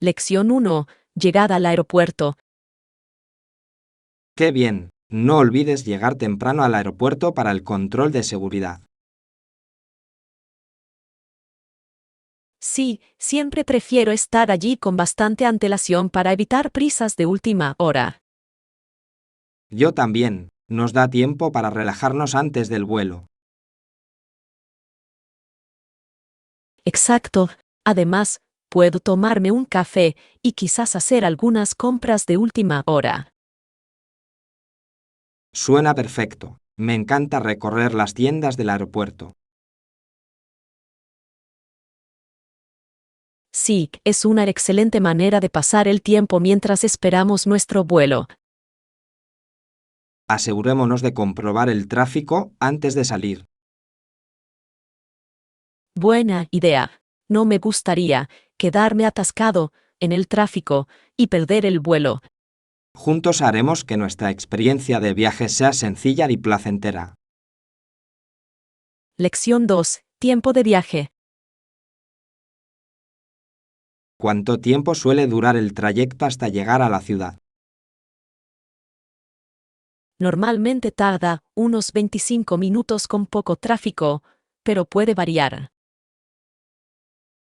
Lección 1. Llegada al aeropuerto. ¡Qué bien! No olvides llegar temprano al aeropuerto para el control de seguridad. Sí, siempre prefiero estar allí con bastante antelación para evitar prisas de última hora. Yo también. Nos da tiempo para relajarnos antes del vuelo. Exacto. Además, puedo tomarme un café y quizás hacer algunas compras de última hora. Suena perfecto. Me encanta recorrer las tiendas del aeropuerto. Sí, es una excelente manera de pasar el tiempo mientras esperamos nuestro vuelo. Asegurémonos de comprobar el tráfico antes de salir. Buena idea. No me gustaría quedarme atascado en el tráfico y perder el vuelo. Juntos haremos que nuestra experiencia de viaje sea sencilla y placentera. Lección 2. Tiempo de viaje. ¿Cuánto tiempo suele durar el trayecto hasta llegar a la ciudad? Normalmente tarda unos 25 minutos con poco tráfico, pero puede variar.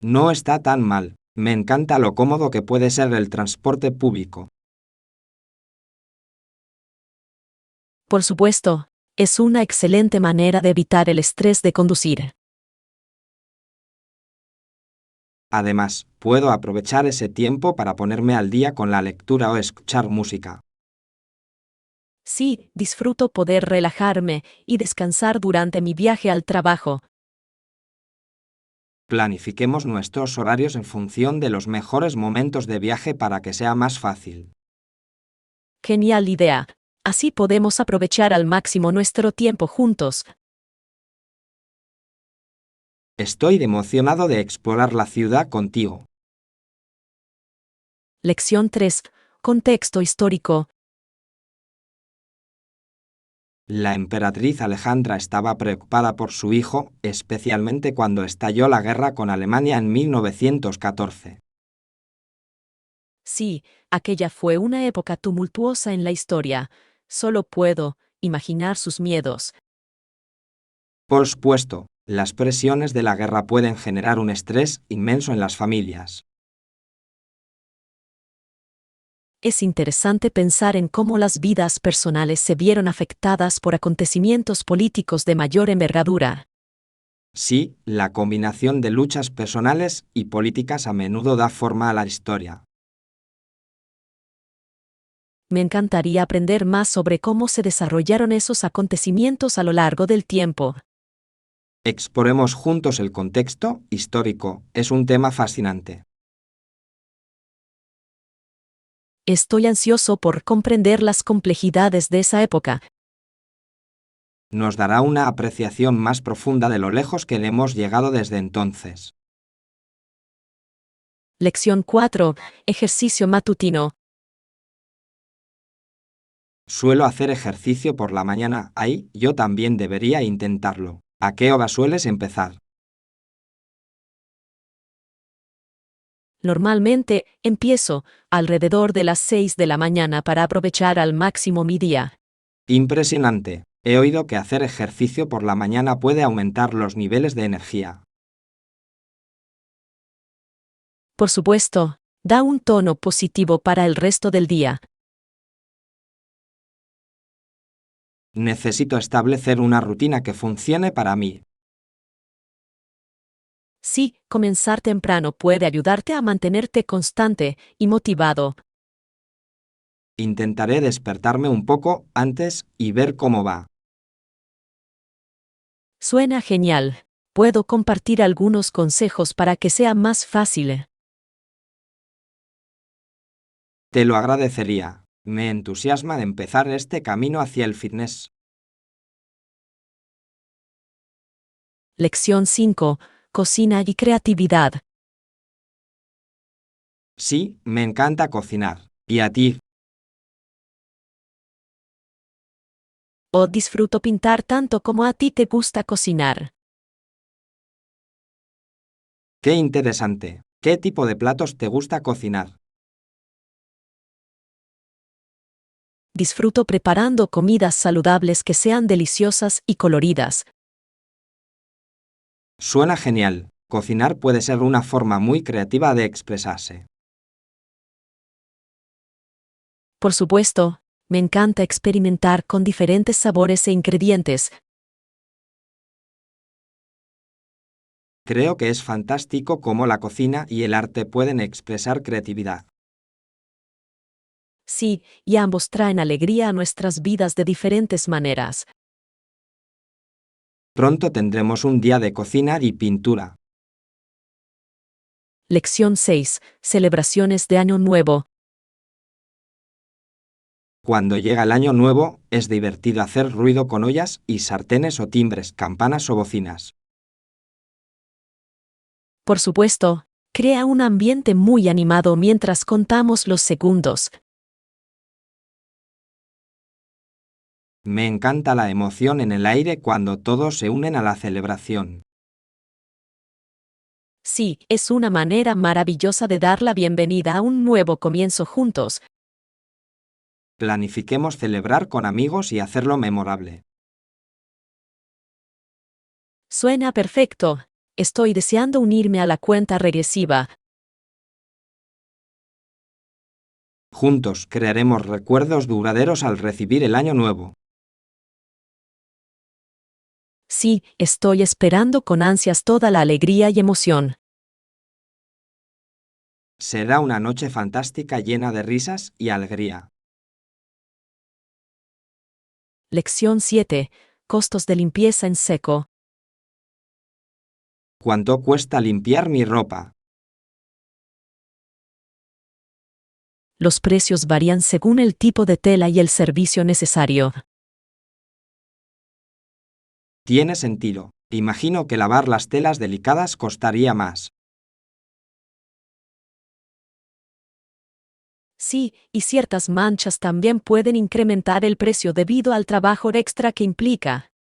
No está tan mal. Me encanta lo cómodo que puede ser el transporte público. Por supuesto, es una excelente manera de evitar el estrés de conducir. Además, puedo aprovechar ese tiempo para ponerme al día con la lectura o escuchar música. Sí, disfruto poder relajarme y descansar durante mi viaje al trabajo. Planifiquemos nuestros horarios en función de los mejores momentos de viaje para que sea más fácil. Genial idea. Así podemos aprovechar al máximo nuestro tiempo juntos. Estoy emocionado de explorar la ciudad contigo. Lección 3. Contexto histórico. La emperatriz Alejandra estaba preocupada por su hijo, especialmente cuando estalló la guerra con Alemania en 1914. Sí, aquella fue una época tumultuosa en la historia. Solo puedo imaginar sus miedos. Por supuesto, las presiones de la guerra pueden generar un estrés inmenso en las familias. Es interesante pensar en cómo las vidas personales se vieron afectadas por acontecimientos políticos de mayor envergadura. Sí, la combinación de luchas personales y políticas a menudo da forma a la historia. Me encantaría aprender más sobre cómo se desarrollaron esos acontecimientos a lo largo del tiempo. Exploremos juntos el contexto histórico. Es un tema fascinante. Estoy ansioso por comprender las complejidades de esa época. Nos dará una apreciación más profunda de lo lejos que hemos llegado desde entonces. Lección 4. Ejercicio matutino. Suelo hacer ejercicio por la mañana. Ahí, yo también debería intentarlo. ¿A qué hora sueles empezar? Normalmente, empiezo alrededor de las 6 de la mañana para aprovechar al máximo mi día. Impresionante. He oído que hacer ejercicio por la mañana puede aumentar los niveles de energía. Por supuesto, da un tono positivo para el resto del día. Necesito establecer una rutina que funcione para mí. Sí, comenzar temprano puede ayudarte a mantenerte constante y motivado. Intentaré despertarme un poco antes y ver cómo va. Suena genial. Puedo compartir algunos consejos para que sea más fácil. Te lo agradecería. Me entusiasma de empezar este camino hacia el fitness. Lección 5. Cocina y creatividad. Sí, me encanta cocinar. ¿Y a ti? O disfruto pintar tanto como a ti te gusta cocinar. Qué interesante. ¿Qué tipo de platos te gusta cocinar? Disfruto preparando comidas saludables que sean deliciosas y coloridas. Suena genial. Cocinar puede ser una forma muy creativa de expresarse. Por supuesto, me encanta experimentar con diferentes sabores e ingredientes. Creo que es fantástico cómo la cocina y el arte pueden expresar creatividad. Sí, y ambos traen alegría a nuestras vidas de diferentes maneras. Pronto tendremos un día de cocina y pintura. Lección 6. Celebraciones de Año Nuevo. Cuando llega el año nuevo, es divertido hacer ruido con ollas y sartenes o timbres, campanas o bocinas. Por supuesto, crea un ambiente muy animado mientras contamos los segundos. Me encanta la emoción en el aire cuando todos se unen a la celebración. Sí, es una manera maravillosa de dar la bienvenida a un nuevo comienzo juntos. Planifiquemos celebrar con amigos y hacerlo memorable. Suena perfecto. Estoy deseando unirme a la cuenta regresiva. Juntos crearemos recuerdos duraderos al recibir el año nuevo. Sí, estoy esperando con ansias toda la alegría y emoción. Será una noche fantástica llena de risas y alegría. Lección 7. Costos de limpieza en seco. ¿Cuánto cuesta limpiar mi ropa? Los precios varían según el tipo de tela y el servicio necesario. Tiene sentido. Imagino que lavar las telas delicadas costaría más. Sí, y ciertas manchas también pueden incrementar el precio debido al trabajo extra que implica.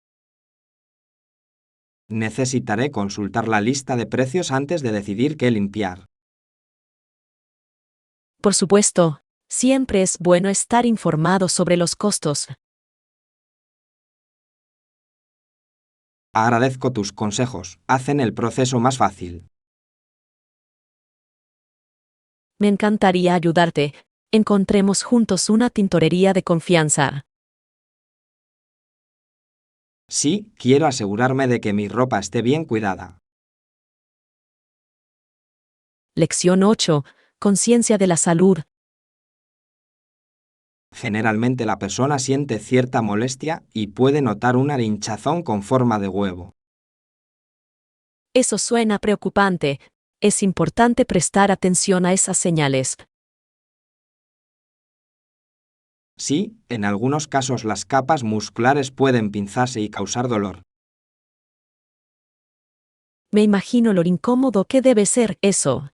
Necesitaré consultar la lista de precios antes de decidir qué limpiar. Por supuesto, siempre es bueno estar informado sobre los costos. Agradezco tus consejos, hacen el proceso más fácil. Me encantaría ayudarte. Encontremos juntos una tintorería de confianza. Sí, quiero asegurarme de que mi ropa esté bien cuidada. Lección 8. Conciencia de la salud. Generalmente la persona siente cierta molestia y puede notar una hinchazón con forma de huevo. Eso suena preocupante. Es importante prestar atención a esas señales. Sí, en algunos casos las capas musculares pueden pinzarse y causar dolor. Me imagino lo incómodo que debe ser eso.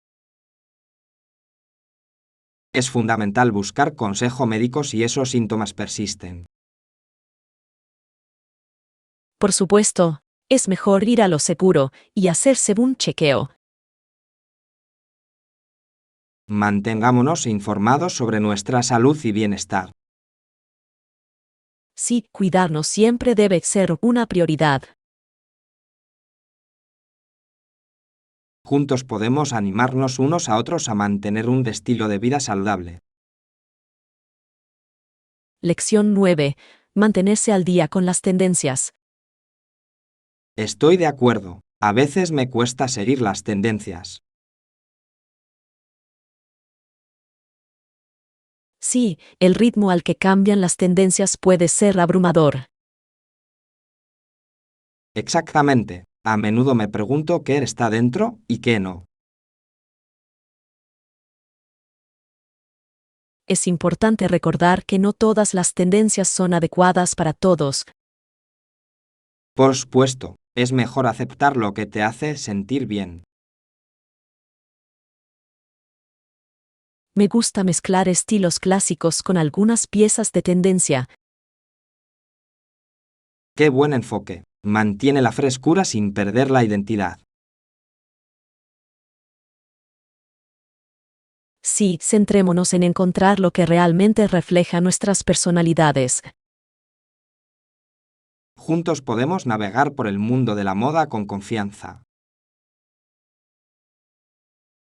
Es fundamental buscar consejo médico si esos síntomas persisten. Por supuesto, es mejor ir a lo seguro y hacerse un chequeo. Mantengámonos informados sobre nuestra salud y bienestar. Sí, cuidarnos siempre debe ser una prioridad. Juntos podemos animarnos unos a otros a mantener un estilo de vida saludable. Lección 9. Mantenerse al día con las tendencias. Estoy de acuerdo, a veces me cuesta seguir las tendencias. Sí, el ritmo al que cambian las tendencias puede ser abrumador. Exactamente, a menudo me pregunto qué está dentro y qué no. Es importante recordar que no todas las tendencias son adecuadas para todos. Por supuesto, es mejor aceptar lo que te hace sentir bien. Me gusta mezclar estilos clásicos con algunas piezas de tendencia. Qué buen enfoque. Mantiene la frescura sin perder la identidad. Sí, centrémonos en encontrar lo que realmente refleja nuestras personalidades. Juntos podemos navegar por el mundo de la moda con confianza.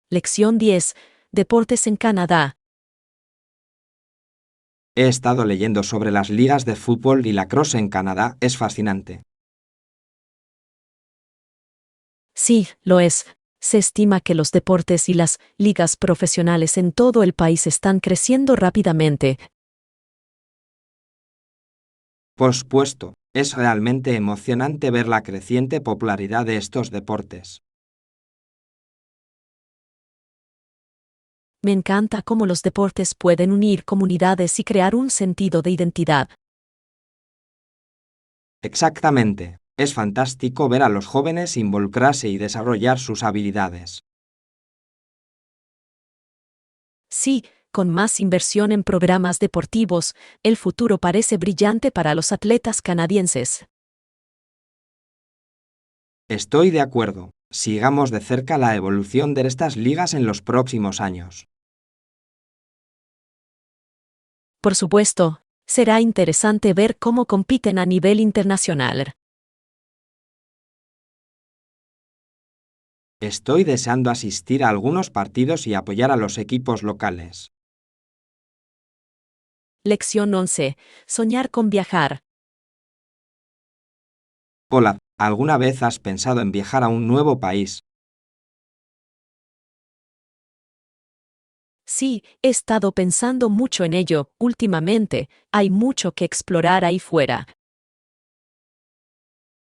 Lección 10. Deportes en Canadá. He estado leyendo sobre las ligas de fútbol y lacrosse en Canadá, es fascinante. Sí, lo es. Se estima que los deportes y las ligas profesionales en todo el país están creciendo rápidamente. Por supuesto, es realmente emocionante ver la creciente popularidad de estos deportes. Me encanta cómo los deportes pueden unir comunidades y crear un sentido de identidad. Exactamente. Es fantástico ver a los jóvenes involucrarse y desarrollar sus habilidades. Sí, con más inversión en programas deportivos, el futuro parece brillante para los atletas canadienses. Estoy de acuerdo. Sigamos de cerca la evolución de estas ligas en los próximos años. Por supuesto, será interesante ver cómo compiten a nivel internacional. Estoy deseando asistir a algunos partidos y apoyar a los equipos locales. Lección 11. Soñar con viajar. Hola, ¿alguna vez has pensado en viajar a un nuevo país? Sí, he estado pensando mucho en ello últimamente. Hay mucho que explorar ahí fuera.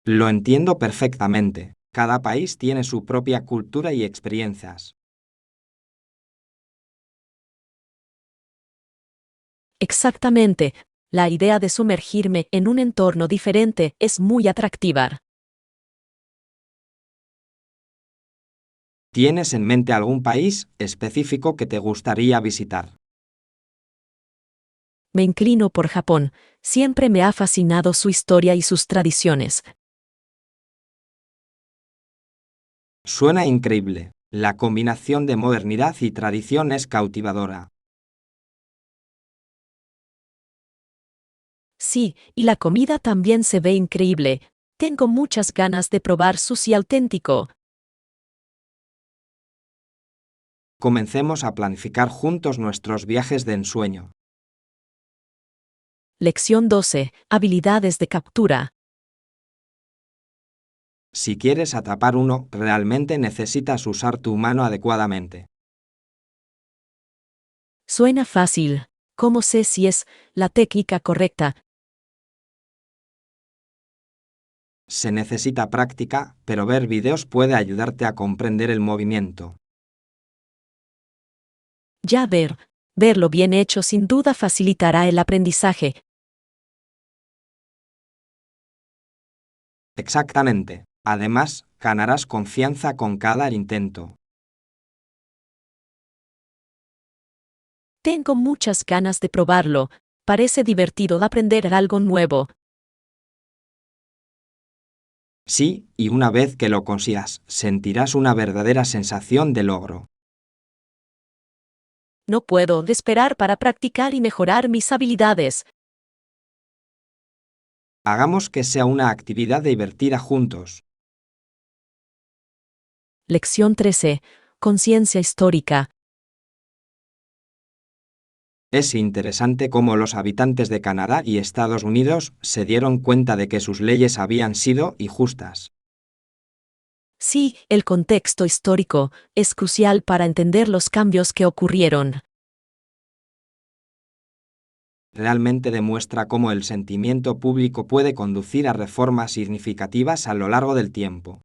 Lo entiendo perfectamente. Cada país tiene su propia cultura y experiencias. Exactamente. La idea de sumergirme en un entorno diferente es muy atractiva. ¿Tienes en mente algún país específico que te gustaría visitar? Me inclino por Japón. Siempre me ha fascinado su historia y sus tradiciones. Suena increíble. La combinación de modernidad y tradición es cautivadora. Sí, y la comida también se ve increíble. Tengo muchas ganas de probar sushi auténtico. Comencemos a planificar juntos nuestros viajes de ensueño. Lección 12. Habilidades de captura. Si quieres atrapar uno, realmente necesitas usar tu mano adecuadamente. Suena fácil. ¿Cómo sé si es la técnica correcta? Se necesita práctica, pero ver videos puede ayudarte a comprender el movimiento. Ya verlo bien hecho sin duda facilitará el aprendizaje. Exactamente. Además, ganarás confianza con cada intento. Tengo muchas ganas de probarlo. Parece divertido aprender algo nuevo. Sí, y una vez que lo consigas, sentirás una verdadera sensación de logro. No puedo esperar para practicar y mejorar mis habilidades. Hagamos que sea una actividad divertida juntos. Lección 13. Conciencia histórica. Es interesante cómo los habitantes de Canadá y Estados Unidos se dieron cuenta de que sus leyes habían sido injustas. Sí, el contexto histórico es crucial para entender los cambios que ocurrieron. Realmente demuestra cómo el sentimiento público puede conducir a reformas significativas a lo largo del tiempo.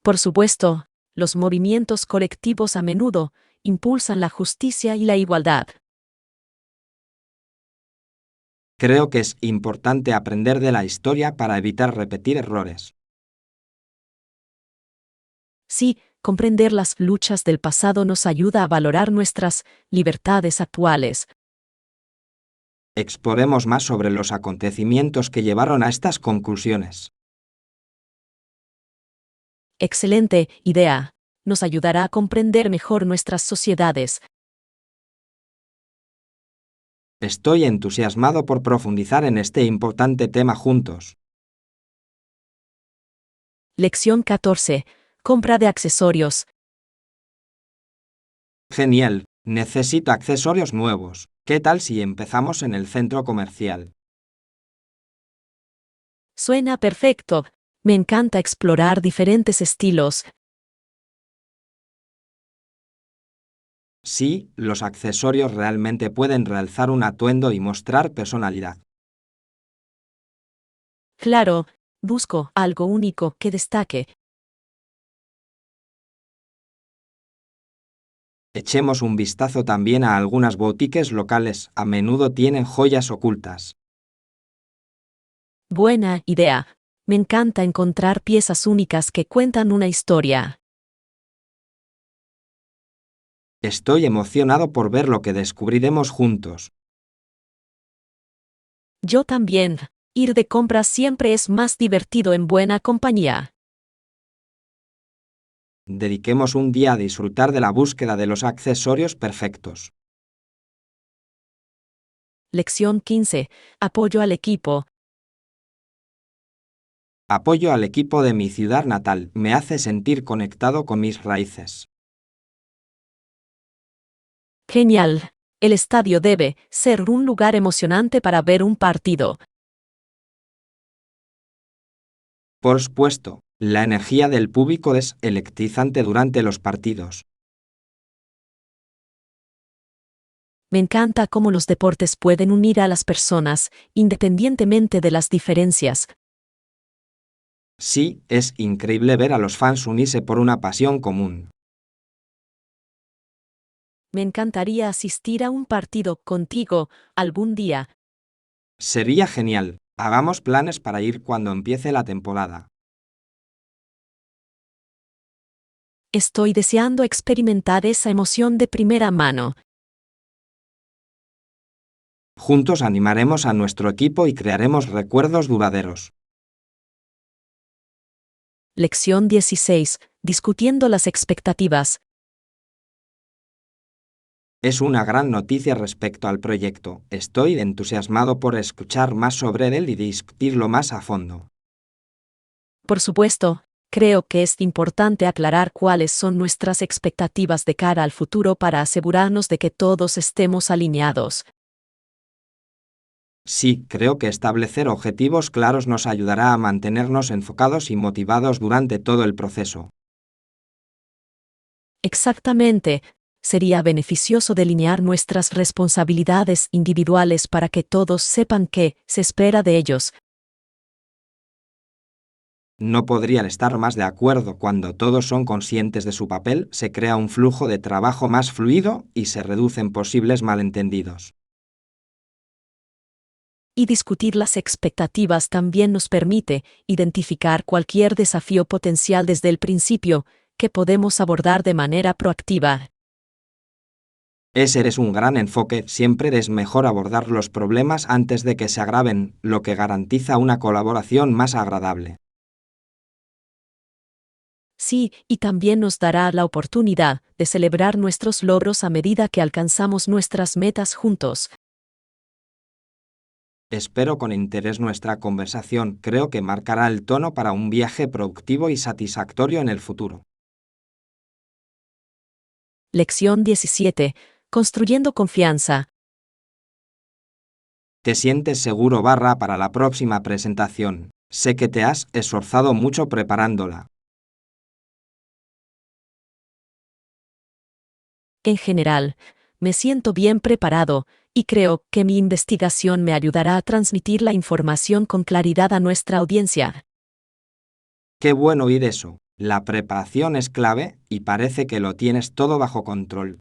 Por supuesto, los movimientos colectivos a menudo impulsan la justicia y la igualdad. Creo que es importante aprender de la historia para evitar repetir errores. Sí, comprender las luchas del pasado nos ayuda a valorar nuestras libertades actuales. Exploremos más sobre los acontecimientos que llevaron a estas conclusiones. Excelente idea. Nos ayudará a comprender mejor nuestras sociedades. Estoy entusiasmado por profundizar en este importante tema juntos. Lección 14. Compra de accesorios. Genial, necesito accesorios nuevos. ¿Qué tal si empezamos en el centro comercial? Suena perfecto. Me encanta explorar diferentes estilos. Sí, los accesorios realmente pueden realzar un atuendo y mostrar personalidad. Claro, busco algo único que destaque. Echemos un vistazo también a algunas boutiques locales, a menudo tienen joyas ocultas. Buena idea. Me encanta encontrar piezas únicas que cuentan una historia. Estoy emocionado por ver lo que descubriremos juntos. Yo también. Ir de compras siempre es más divertido en buena compañía. Dediquemos un día a disfrutar de la búsqueda de los accesorios perfectos. Lección 15. Apoyo al equipo. Apoyo al equipo de mi ciudad natal, me hace sentir conectado con mis raíces. Genial. El estadio debe ser un lugar emocionante para ver un partido. Por supuesto, la energía del público es electrizante durante los partidos. Me encanta cómo los deportes pueden unir a las personas, independientemente de las diferencias. Sí, es increíble ver a los fans unirse por una pasión común. Me encantaría asistir a un partido contigo algún día. Sería genial. Hagamos planes para ir cuando empiece la temporada. Estoy deseando experimentar esa emoción de primera mano. Juntos animaremos a nuestro equipo y crearemos recuerdos duraderos. Lección 16. Discutiendo las expectativas. Es una gran noticia respecto al proyecto. Estoy entusiasmado por escuchar más sobre él y discutirlo más a fondo. Por supuesto, creo que es importante aclarar cuáles son nuestras expectativas de cara al futuro para asegurarnos de que todos estemos alineados. Sí, creo que establecer objetivos claros nos ayudará a mantenernos enfocados y motivados durante todo el proceso. Exactamente. Sería beneficioso delinear nuestras responsabilidades individuales para que todos sepan qué se espera de ellos. No podrían estar más de acuerdo. Cuando todos son conscientes de su papel, se crea un flujo de trabajo más fluido y se reducen posibles malentendidos. Y discutir las expectativas también nos permite identificar cualquier desafío potencial desde el principio, que podemos abordar de manera proactiva. Ese es un gran enfoque, siempre es mejor abordar los problemas antes de que se agraven, lo que garantiza una colaboración más agradable. Sí, y también nos dará la oportunidad de celebrar nuestros logros a medida que alcanzamos nuestras metas juntos. Espero con interés nuestra conversación, creo que marcará el tono para un viaje productivo y satisfactorio en el futuro. Lección 17. Construyendo confianza. ¿Te sientes seguro para la próxima presentación? Sé que te has esforzado mucho preparándola. En general, me siento bien preparado, y creo que mi investigación me ayudará a transmitir la información con claridad a nuestra audiencia. Qué bueno oír eso. La preparación es clave y parece que lo tienes todo bajo control.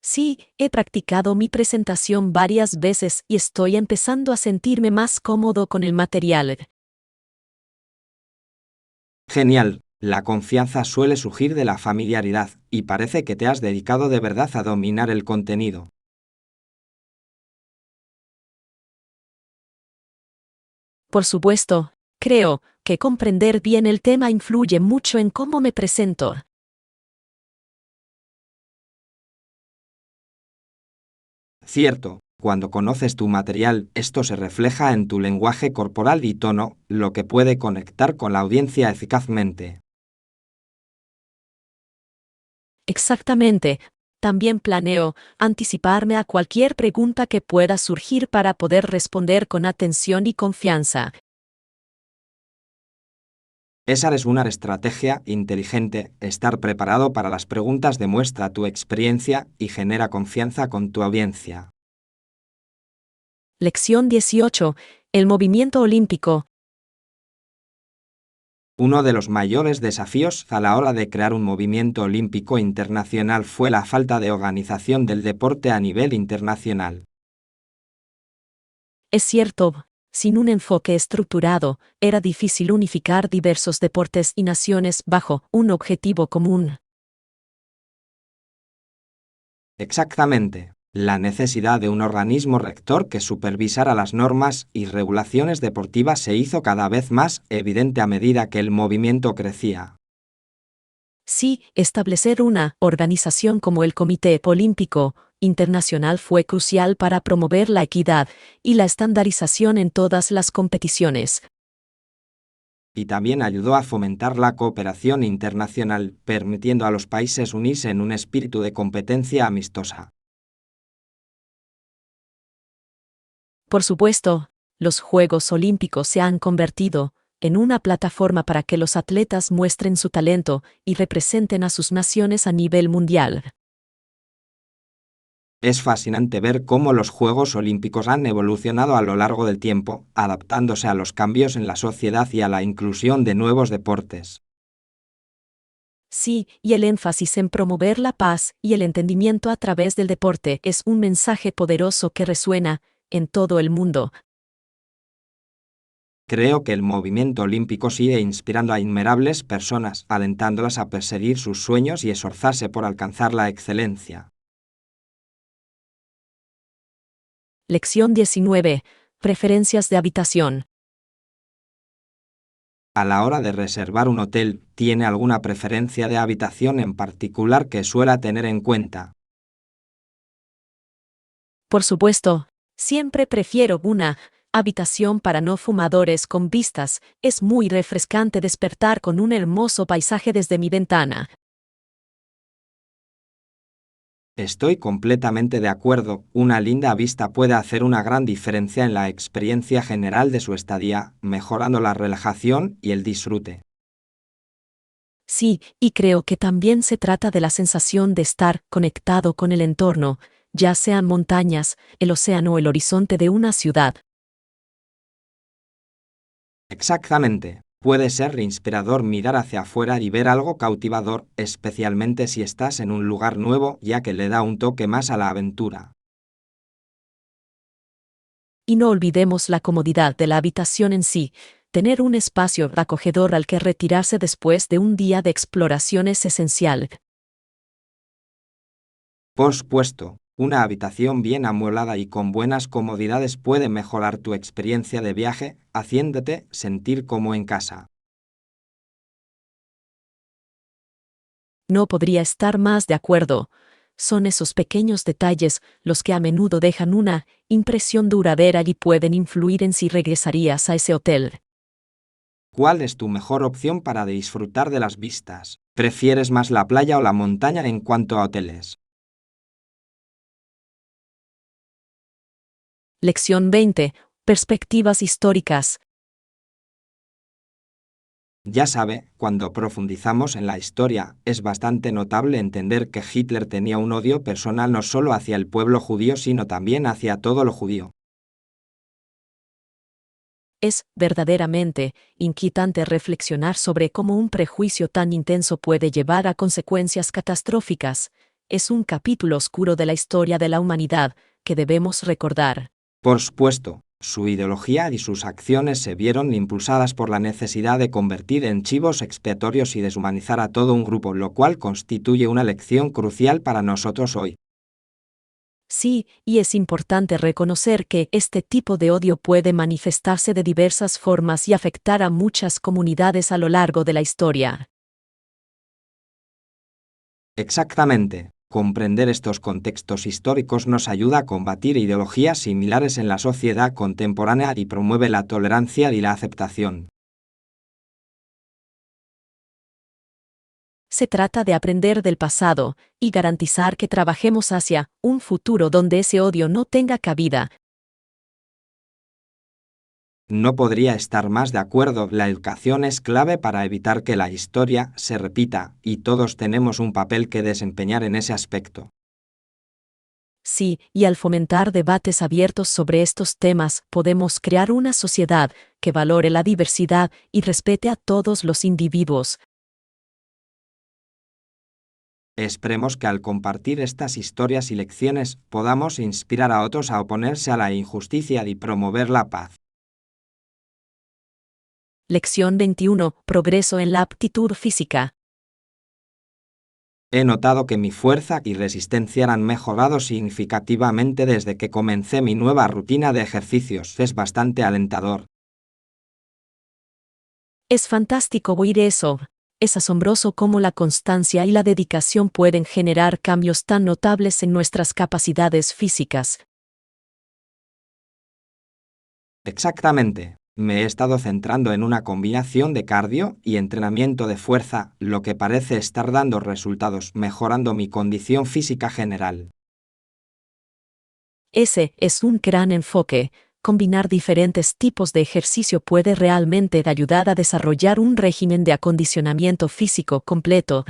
Sí, he practicado mi presentación varias veces y estoy empezando a sentirme más cómodo con el material. Genial. La confianza suele surgir de la familiaridad, y parece que te has dedicado de verdad a dominar el contenido. Por supuesto, creo que comprender bien el tema influye mucho en cómo me presento. Cierto, cuando conoces tu material, esto se refleja en tu lenguaje corporal y tono, lo que puede conectar con la audiencia eficazmente. Exactamente. También planeo anticiparme a cualquier pregunta que pueda surgir para poder responder con atención y confianza. Esa es una estrategia inteligente. Estar preparado para las preguntas demuestra tu experiencia y genera confianza con tu audiencia. Lección 18. El movimiento olímpico. Uno de los mayores desafíos a la hora de crear un movimiento olímpico internacional fue la falta de organización del deporte a nivel internacional. Es cierto, sin un enfoque estructurado, era difícil unificar diversos deportes y naciones bajo un objetivo común. Exactamente. La necesidad de un organismo rector que supervisara las normas y regulaciones deportivas se hizo cada vez más evidente a medida que el movimiento crecía. Sí, establecer una organización como el Comité Olímpico Internacional fue crucial para promover la equidad y la estandarización en todas las competiciones. Y también ayudó a fomentar la cooperación internacional, permitiendo a los países unirse en un espíritu de competencia amistosa. Por supuesto, los Juegos Olímpicos se han convertido en una plataforma para que los atletas muestren su talento y representen a sus naciones a nivel mundial. Es fascinante ver cómo los Juegos Olímpicos han evolucionado a lo largo del tiempo, adaptándose a los cambios en la sociedad y a la inclusión de nuevos deportes. Sí, y el énfasis en promover la paz y el entendimiento a través del deporte es un mensaje poderoso que resuena en todo el mundo. Creo que el movimiento olímpico sigue inspirando a innumerables personas, alentándolas a perseguir sus sueños y esforzarse por alcanzar la excelencia. Lección 19. Preferencias de habitación. A la hora de reservar un hotel, ¿tiene alguna preferencia de habitación en particular que suela tener en cuenta? Por supuesto, siempre prefiero una habitación para no fumadores con vistas. Es muy refrescante despertar con un hermoso paisaje desde mi ventana. Estoy completamente de acuerdo. Una linda vista puede hacer una gran diferencia en la experiencia general de su estadía, mejorando la relajación y el disfrute. Sí, y creo que también se trata de la sensación de estar conectado con el entorno, ya sean montañas, el océano o el horizonte de una ciudad. Exactamente. Puede ser inspirador mirar hacia afuera y ver algo cautivador, especialmente si estás en un lugar nuevo, ya que le da un toque más a la aventura. Y no olvidemos la comodidad de la habitación en sí. Tener un espacio acogedor al que retirarse después de un día de exploración es esencial. Por supuesto, una habitación bien amueblada y con buenas comodidades puede mejorar tu experiencia de viaje, haciéndote sentir como en casa. No podría estar más de acuerdo. Son esos pequeños detalles los que a menudo dejan una impresión duradera y pueden influir en si regresarías a ese hotel. ¿Cuál es tu mejor opción para disfrutar de las vistas? ¿Prefieres más la playa o la montaña en cuanto a hoteles? Lección 20. Perspectivas históricas. Ya sabe, cuando profundizamos en la historia, es bastante notable entender que Hitler tenía un odio personal no solo hacia el pueblo judío, sino también hacia todo lo judío. Es verdaderamente inquietante reflexionar sobre cómo un prejuicio tan intenso puede llevar a consecuencias catastróficas. Es un capítulo oscuro de la historia de la humanidad que debemos recordar. Por supuesto, su ideología y sus acciones se vieron impulsadas por la necesidad de convertir en chivos expiatorios y deshumanizar a todo un grupo, lo cual constituye una lección crucial para nosotros hoy. Sí, y es importante reconocer que este tipo de odio puede manifestarse de diversas formas y afectar a muchas comunidades a lo largo de la historia. Exactamente. Comprender estos contextos históricos nos ayuda a combatir ideologías similares en la sociedad contemporánea y promueve la tolerancia y la aceptación. Se trata de aprender del pasado y garantizar que trabajemos hacia un futuro donde ese odio no tenga cabida. No podría estar más de acuerdo. La educación es clave para evitar que la historia se repita, y todos tenemos un papel que desempeñar en ese aspecto. Sí, y al fomentar debates abiertos sobre estos temas, podemos crear una sociedad que valore la diversidad y respete a todos los individuos. Esperemos que al compartir estas historias y lecciones podamos inspirar a otros a oponerse a la injusticia y promover la paz. Lección 21. Progreso en la aptitud física. He notado que mi fuerza y resistencia han mejorado significativamente desde que comencé mi nueva rutina de ejercicios. Es bastante alentador. Es fantástico oír eso. Es asombroso cómo la constancia y la dedicación pueden generar cambios tan notables en nuestras capacidades físicas. Exactamente. Me he estado centrando en una combinación de cardio y entrenamiento de fuerza, lo que parece estar dando resultados, mejorando mi condición física general. Ese es un gran enfoque. Combinar diferentes tipos de ejercicio puede realmente ayudar a desarrollar un régimen de acondicionamiento físico completo.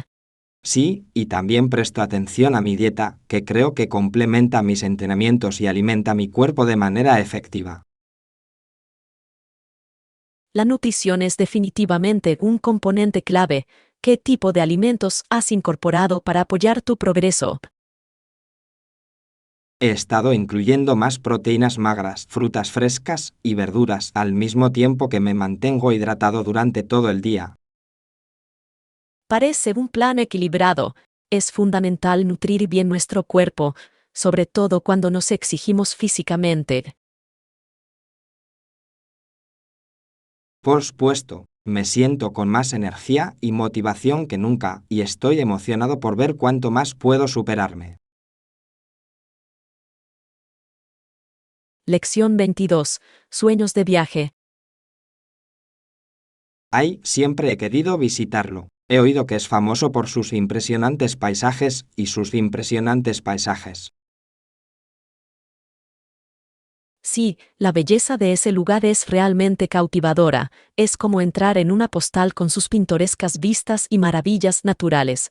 Sí, y también presto atención a mi dieta, que creo que complementa mis entrenamientos y alimenta mi cuerpo de manera efectiva. La nutrición es definitivamente un componente clave. ¿Qué tipo de alimentos has incorporado para apoyar tu progreso? He estado incluyendo más proteínas magras, frutas frescas y verduras, al mismo tiempo que me mantengo hidratado durante todo el día. Parece un plan equilibrado. Es fundamental nutrir bien nuestro cuerpo, sobre todo cuando nos exigimos físicamente. Por supuesto, me siento con más energía y motivación que nunca, y estoy emocionado por ver cuánto más puedo superarme. Lección 22. Sueños de viaje. Siempre he querido visitarlo. He oído que es famoso por sus impresionantes paisajes y sus impresionantes paisajes. Sí, la belleza de ese lugar es realmente cautivadora. Es como entrar en una postal con sus pintorescas vistas y maravillas naturales.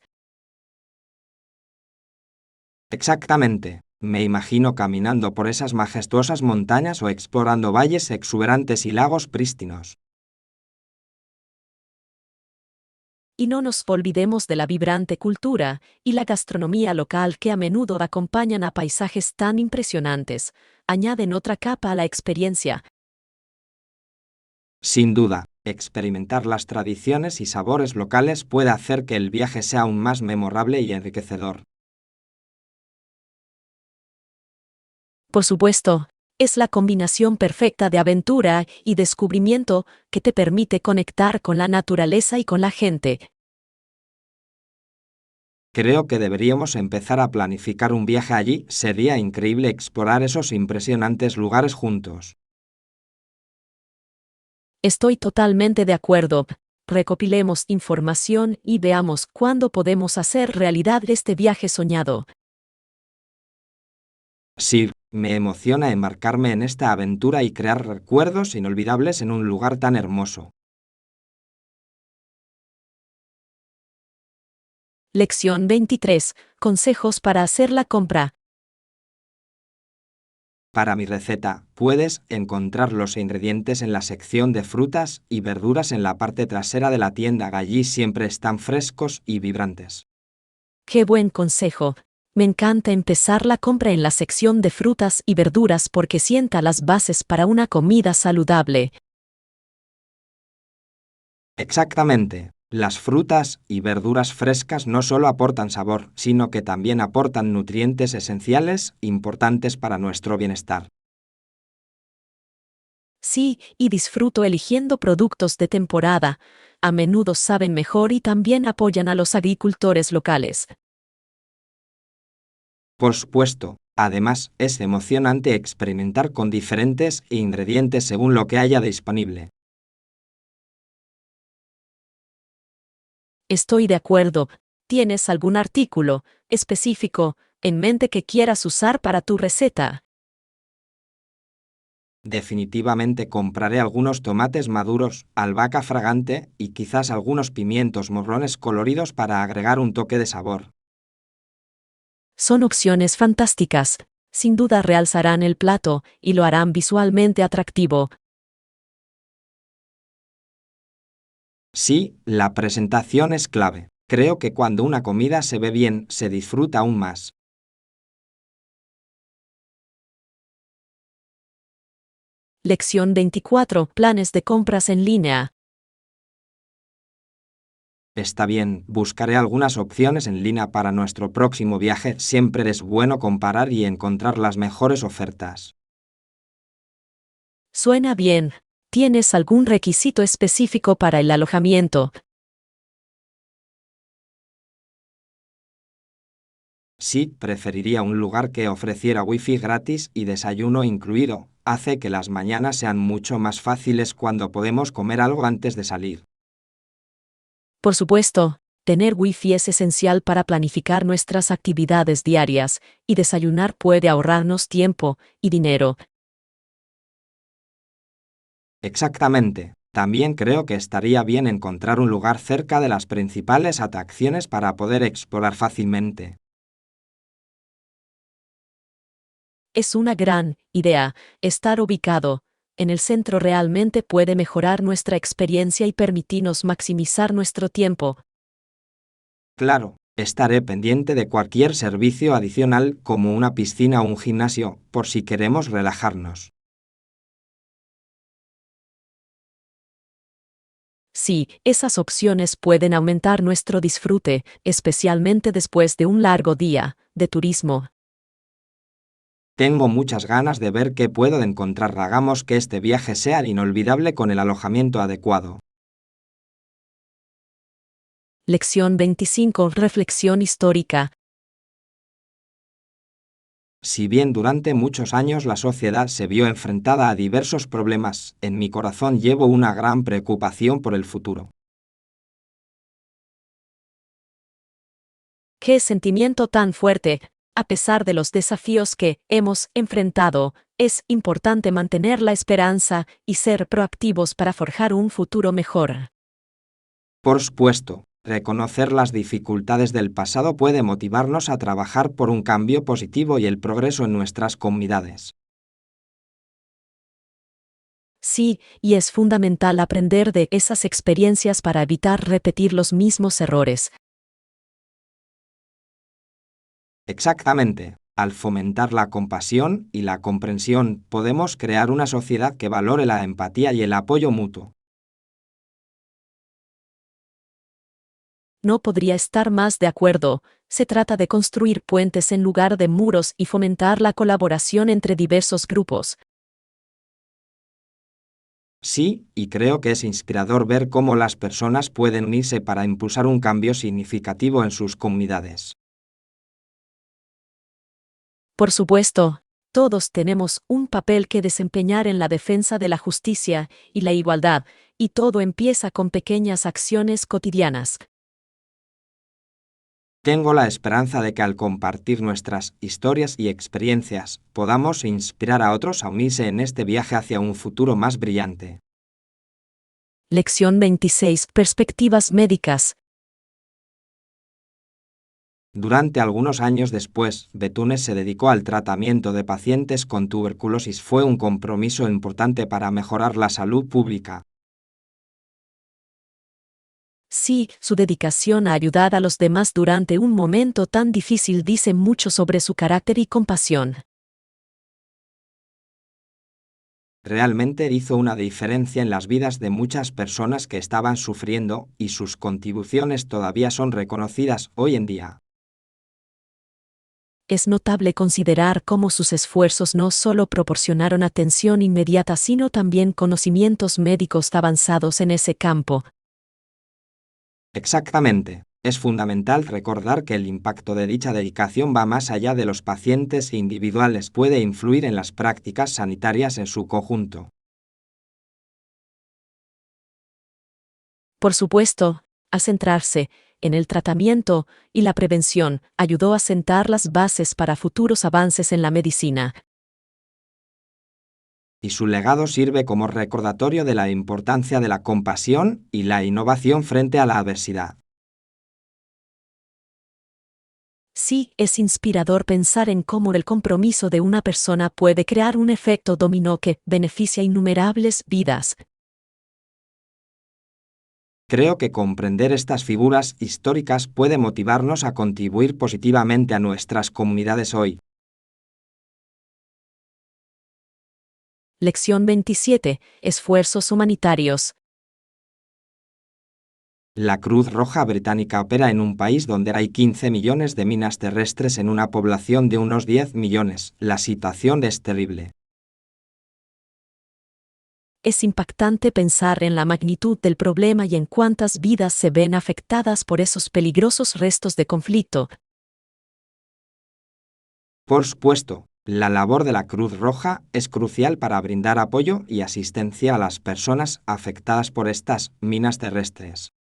Exactamente. Me imagino caminando por esas majestuosas montañas o explorando valles exuberantes y lagos prístinos. Y no nos olvidemos de la vibrante cultura y la gastronomía local que a menudo acompañan a paisajes tan impresionantes. Añaden otra capa a la experiencia. Sin duda, experimentar las tradiciones y sabores locales puede hacer que el viaje sea aún más memorable y enriquecedor. Por supuesto, es la combinación perfecta de aventura y descubrimiento que te permite conectar con la naturaleza y con la gente. Creo que deberíamos empezar a planificar un viaje allí. Sería increíble explorar esos impresionantes lugares juntos. Estoy totalmente de acuerdo. Recopilemos información y veamos cuándo podemos hacer realidad este viaje soñado. Sí, me emociona embarcarme en esta aventura y crear recuerdos inolvidables en un lugar tan hermoso. Lección 23. Consejos para hacer la compra. Para mi receta, puedes encontrar los ingredientes en la sección de frutas y verduras en la parte trasera de la tienda. Allí siempre están frescos y vibrantes. ¡Qué buen consejo! Me encanta empezar la compra en la sección de frutas y verduras porque sienta las bases para una comida saludable. Exactamente. Las frutas y verduras frescas no solo aportan sabor, sino que también aportan nutrientes esenciales importantes para nuestro bienestar. Sí, y disfruto eligiendo productos de temporada. A menudo saben mejor y también apoyan a los agricultores locales. Por supuesto, además es emocionante experimentar con diferentes ingredientes según lo que haya disponible. Estoy de acuerdo. ¿Tienes algún artículo específico en mente que quieras usar para tu receta? Definitivamente compraré algunos tomates maduros, albahaca fragante y quizás algunos pimientos morrones coloridos para agregar un toque de sabor. Son opciones fantásticas. Sin duda realzarán el plato y lo harán visualmente atractivo. Sí, la presentación es clave. Creo que cuando una comida se ve bien, se disfruta aún más. Lección 24. Planes de compras en línea. Está bien, buscaré algunas opciones en línea para nuestro próximo viaje. Siempre es bueno comparar y encontrar las mejores ofertas. Suena bien. ¿Tienes algún requisito específico para el alojamiento? Sí, preferiría un lugar que ofreciera wifi gratis y desayuno incluido. Hace que las mañanas sean mucho más fáciles cuando podemos comer algo antes de salir. Por supuesto, tener wifi es esencial para planificar nuestras actividades diarias, y desayunar puede ahorrarnos tiempo y dinero. Exactamente. También creo que estaría bien encontrar un lugar cerca de las principales atracciones para poder explorar fácilmente. Es una gran idea. Estar ubicado en el centro realmente puede mejorar nuestra experiencia y permitirnos maximizar nuestro tiempo. Claro, estaré pendiente de cualquier servicio adicional como una piscina o un gimnasio, por si queremos relajarnos. Sí, esas opciones pueden aumentar nuestro disfrute, especialmente después de un largo día de turismo. Tengo muchas ganas de ver qué puedo encontrar. Hagamos que este viaje sea inolvidable con el alojamiento adecuado. Lección 25. Reflexión histórica. Si bien durante muchos años la sociedad se vio enfrentada a diversos problemas, en mi corazón llevo una gran preocupación por el futuro. ¡Qué sentimiento tan fuerte! A pesar de los desafíos que hemos enfrentado, es importante mantener la esperanza y ser proactivos para forjar un futuro mejor. Por supuesto, reconocer las dificultades del pasado puede motivarnos a trabajar por un cambio positivo y el progreso en nuestras comunidades. Sí, y es fundamental aprender de esas experiencias para evitar repetir los mismos errores. Exactamente. Al fomentar la compasión y la comprensión, podemos crear una sociedad que valore la empatía y el apoyo mutuo. No podría estar más de acuerdo. Se trata de construir puentes en lugar de muros y fomentar la colaboración entre diversos grupos. Sí, y creo que es inspirador ver cómo las personas pueden unirse para impulsar un cambio significativo en sus comunidades. Por supuesto, todos tenemos un papel que desempeñar en la defensa de la justicia y la igualdad, y todo empieza con pequeñas acciones cotidianas. Tengo la esperanza de que al compartir nuestras historias y experiencias, podamos inspirar a otros a unirse en este viaje hacia un futuro más brillante. Lección 26. Perspectivas médicas. Durante algunos años después, Betune se dedicó al tratamiento de pacientes con tuberculosis. Fue un compromiso importante para mejorar la salud pública. Sí, su dedicación a ayudar a los demás durante un momento tan difícil dice mucho sobre su carácter y compasión. Realmente hizo una diferencia en las vidas de muchas personas que estaban sufriendo, y sus contribuciones todavía son reconocidas hoy en día. Es notable considerar cómo sus esfuerzos no solo proporcionaron atención inmediata, sino también conocimientos médicos avanzados en ese campo. Exactamente. Es fundamental recordar que el impacto de dicha dedicación va más allá de los pacientes individuales, puede influir en las prácticas sanitarias en su conjunto. Por supuesto, al centrarse en el tratamiento y la prevención, ayudó a sentar las bases para futuros avances en la medicina. Y su legado sirve como recordatorio de la importancia de la compasión y la innovación frente a la adversidad. Sí, es inspirador pensar en cómo el compromiso de una persona puede crear un efecto dominó que beneficia a innumerables vidas. Creo que comprender estas figuras históricas puede motivarnos a contribuir positivamente a nuestras comunidades hoy. Lección 27. Esfuerzos humanitarios. La Cruz Roja Británica opera en un país donde hay 15 millones de minas terrestres en una población de unos 10 millones. La situación es terrible. Es impactante pensar en la magnitud del problema y en cuántas vidas se ven afectadas por esos peligrosos restos de conflicto. Por supuesto, la labor de la Cruz Roja es crucial para brindar apoyo y asistencia a las personas afectadas por estas minas terrestres.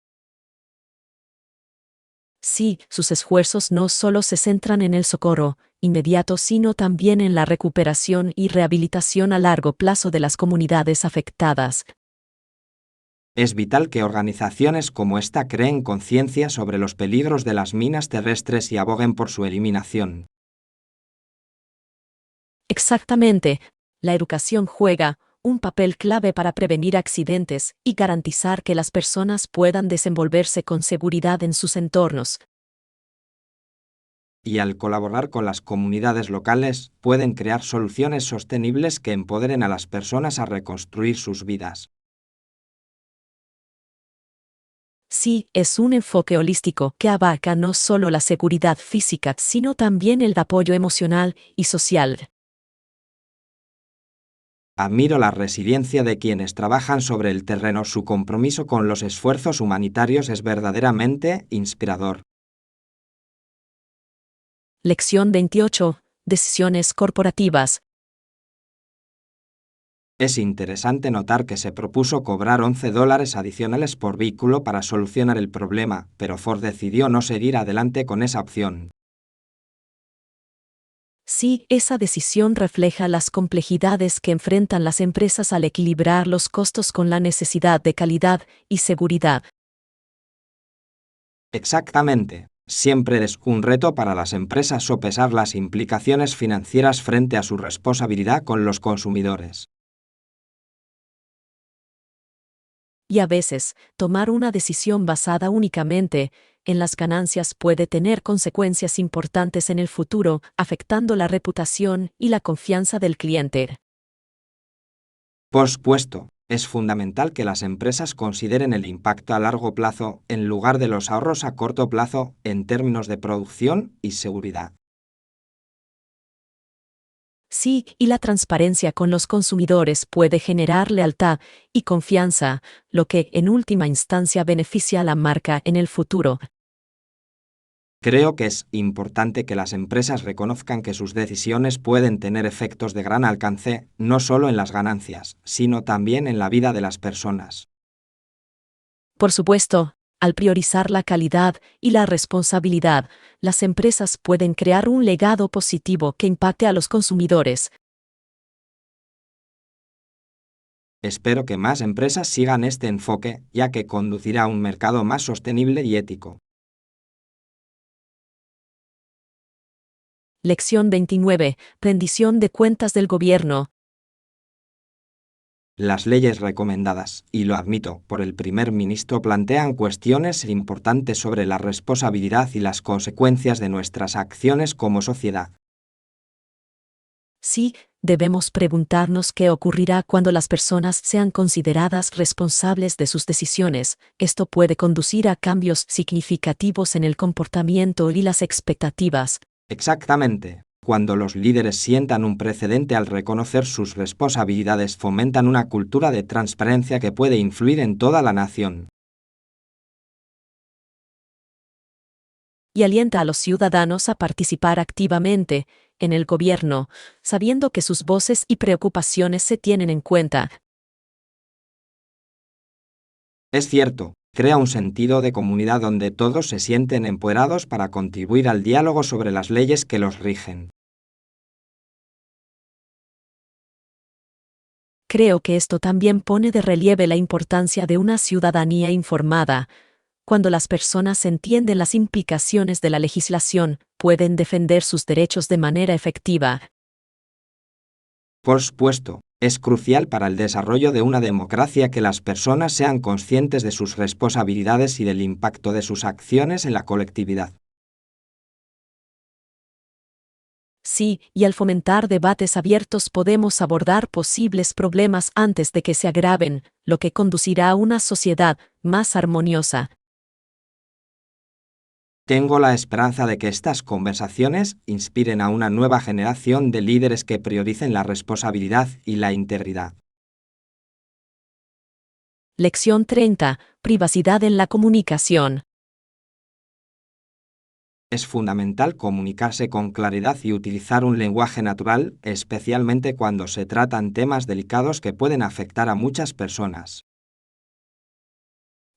Sí, sus esfuerzos no solo se centran en el socorro inmediato, sino también en la recuperación y rehabilitación a largo plazo de las comunidades afectadas. Es vital que organizaciones como esta creen conciencia sobre los peligros de las minas terrestres y aboguen por su eliminación. Exactamente, la educación juega un papel clave para prevenir accidentes y garantizar que las personas puedan desenvolverse con seguridad en sus entornos. Y al colaborar con las comunidades locales, pueden crear soluciones sostenibles que empoderen a las personas a reconstruir sus vidas. Sí, es un enfoque holístico que abarca no solo la seguridad física, sino también el apoyo emocional y social. Admiro la resiliencia de quienes trabajan sobre el terreno. Su compromiso con los esfuerzos humanitarios es verdaderamente inspirador. Lección 28. Decisiones corporativas. Es interesante notar que se propuso cobrar $11 adicionales por vehículo para solucionar el problema, pero Ford decidió no seguir adelante con esa opción. Sí, esa decisión refleja las complejidades que enfrentan las empresas al equilibrar los costos con la necesidad de calidad y seguridad. Exactamente. Siempre es un reto para las empresas sopesar las implicaciones financieras frente a su responsabilidad con los consumidores. Y a veces, tomar una decisión basada únicamente en las ganancias puede tener consecuencias importantes en el futuro, afectando la reputación y la confianza del cliente. Por supuesto, es fundamental que las empresas consideren el impacto a largo plazo en lugar de los ahorros a corto plazo en términos de producción y seguridad. Sí, y la transparencia con los consumidores puede generar lealtad y confianza, lo que en última instancia beneficia a la marca en el futuro. Creo que es importante que las empresas reconozcan que sus decisiones pueden tener efectos de gran alcance, no solo en las ganancias, sino también en la vida de las personas. Por supuesto, al priorizar la calidad y la responsabilidad, las empresas pueden crear un legado positivo que impacte a los consumidores. Espero que más empresas sigan este enfoque, ya que conducirá a un mercado más sostenible y ético. Lección 29. Rendición de cuentas del gobierno. Las leyes recomendadas, y lo admito, por el primer ministro plantean cuestiones importantes sobre la responsabilidad y las consecuencias de nuestras acciones como sociedad. Sí, debemos preguntarnos qué ocurrirá cuando las personas sean consideradas responsables de sus decisiones. Esto puede conducir a cambios significativos en el comportamiento y las expectativas. Exactamente. Cuando los líderes sientan un precedente al reconocer sus responsabilidades, fomentan una cultura de transparencia que puede influir en toda la nación. y alienta a los ciudadanos a participar activamente en el gobierno, sabiendo que sus voces y preocupaciones se tienen en cuenta. Es cierto, crea un sentido de comunidad donde todos se sienten empoderados para contribuir al diálogo sobre las leyes que los rigen. Creo que esto también pone de relieve la importancia de una ciudadanía informada. Cuando las personas entienden las implicaciones de la legislación, pueden defender sus derechos de manera efectiva. Por supuesto, es crucial para el desarrollo de una democracia que las personas sean conscientes de sus responsabilidades y del impacto de sus acciones en la colectividad. Sí, y al fomentar debates abiertos podemos abordar posibles problemas antes de que se agraven, lo que conducirá a una sociedad más armoniosa. Tengo la esperanza de que estas conversaciones inspiren a una nueva generación de líderes que prioricen la responsabilidad y la integridad. Lección 30. Privacidad en la comunicación. Es fundamental comunicarse con claridad y utilizar un lenguaje natural, especialmente cuando se tratan temas delicados que pueden afectar a muchas personas.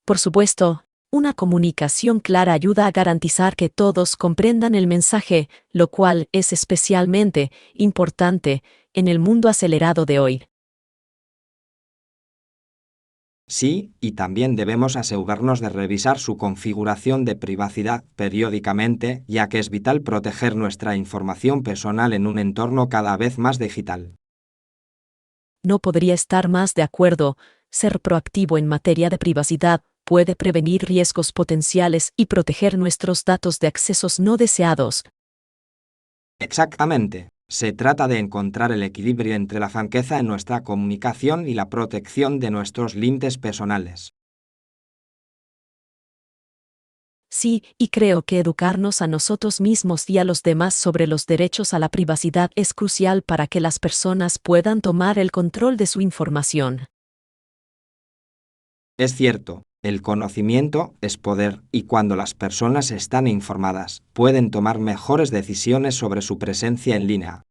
Por supuesto, una comunicación clara ayuda a garantizar que todos comprendan el mensaje, lo cual es especialmente importante en el mundo acelerado de hoy. Sí, y también debemos asegurarnos de revisar su configuración de privacidad periódicamente, ya que es vital proteger nuestra información personal en un entorno cada vez más digital. No podría estar más de acuerdo. Ser proactivo en materia de privacidad puede prevenir riesgos potenciales y proteger nuestros datos de accesos no deseados. Exactamente. Se trata de encontrar el equilibrio entre la franqueza en nuestra comunicación y la protección de nuestros límites personales. Sí, y creo que educarnos a nosotros mismos y a los demás sobre los derechos a la privacidad es crucial para que las personas puedan tomar el control de su información. Es cierto, el conocimiento es poder y cuando las personas están informadas, pueden tomar mejores decisiones sobre su presencia en línea.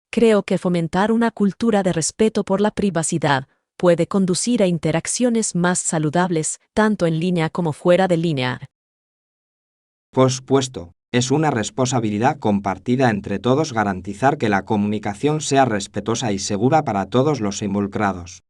Creo que fomentar una cultura de respeto por la privacidad puede conducir a interacciones más saludables, tanto en línea como fuera de línea. Por supuesto, es una responsabilidad compartida entre todos garantizar que la comunicación sea respetuosa y segura para todos los involucrados.